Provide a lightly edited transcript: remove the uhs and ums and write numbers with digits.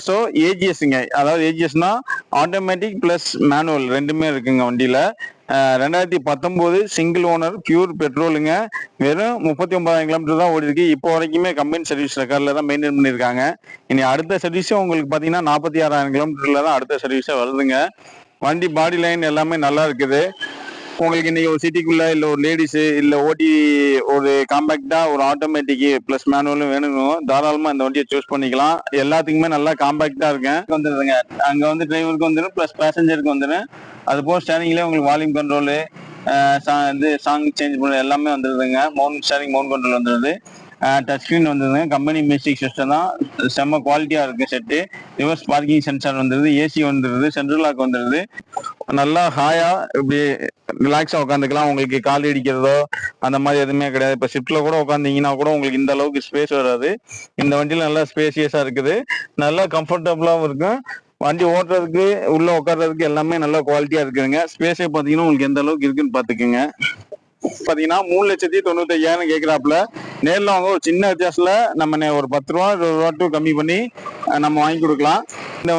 So ஏஜிஎஸ்ங்க, அதாவது ஏஜிஎஸ்னா automatic plus manual ரெண்டுமே இருக்குங்க வண்டியில. 2019 சிங்கிள் ஓனர் பியூர் பெட்ரோலுங்க. வெறும் 39,000 கிலோமீட்டர் தான் ஓடி இருக்கு. இப்போ வரைக்குமே கம்பெனி சர்வீஸ் ரெக்கார்டில் தான் மெயின்டைன் பண்ணியிருக்காங்க. இனி அடுத்த சர்வீஸும் உங்களுக்கு பார்த்தீங்கன்னா 46,000 கிலோமீட்டர்ல தான் அடுத்த சர்வீஸே வருதுங்க. வண்டி பாடி லைன் எல்லாமே நல்லா இருக்குது. உங்களுக்கு இன்னைக்கு ஒரு சிட்டிக்குள்ள இல்லை ஒரு லேடிஸு இல்லை ஓட்டி ஒரு காம்பேக்டா ஒரு ஆட்டோமேட்டிக் ப்ளஸ் மேனுவலும் வேணுங்க, தாராளமா இந்த வண்டியை சூஸ் பண்ணிக்கலாம். எல்லாத்துக்குமே நல்லா காம்பேக்டா இருக்கேன் வந்துடுதுங்க. அங்க வந்து டிரைவருக்கு வந்துடும் ப்ளஸ் பேசஞ்சருக்கு வந்துடும். அது போக ஸ்டேரிங்லேயே உங்களுக்கு வால்யூம் கண்ட்ரோலு, சாங் சேஞ்ச் பண்ண எல்லாமே வந்துடுதுங்க. ஸ்டேரிங் மவுண்ட் கண்ட்ரோல் வந்துடுது. டச் ஸ்க்ரீன் வந்துடுதுங்க. கம்பெனி மியூசிக் சிஸ்டம் தான், செம்ம குவாலிட்டியாக இருக்குது செட்டு. ரிவர்ஸ் பார்க்கிங் சென்சார் வந்துடுது, ஏசி வந்துடுது, சென்ட்ரல் லாக் வந்துடுது. நல்லா ஹாயா இப்படி ரிலாக்ஸா உட்காந்துக்கலாம். உங்களுக்கு கால் இடிக்கிறதோ அந்த மாதிரி எதுவுமே கிடையாது. இப்போ ஷிஃப்ட்ல கூட உட்காந்தீங்கன்னா கூட உங்களுக்கு இந்த அளவுக்கு ஸ்பேஸ் வராது. இந்த வண்டியில நல்லா ஸ்பேசியஸா இருக்குது, நல்லா கம்ஃபர்டபுளாகவும் இருக்கும். வண்டி ஓட்டுறதுக்கு உள்ள உட்கார்றதுக்கு எல்லாமே நல்ல குவாலிட்டியா இருக்குதுங்க. ஸ்பேஸே பார்த்தீங்கன்னா உங்களுக்கு எந்த அளவுக்கு இருக்குன்னு பார்த்துக்குங்க. பாத்தீங்கன்னா 3,95,000 கேட்கிறாப்புல. நேரில் வாங்க, ஒரு சின்ன வித்தியாசத்துல நம்ம ஒரு 10 ரூபா 20 ரூபா கம்மி பண்ணி நம்ம வாங்கி கொடுக்கலாம். இந்த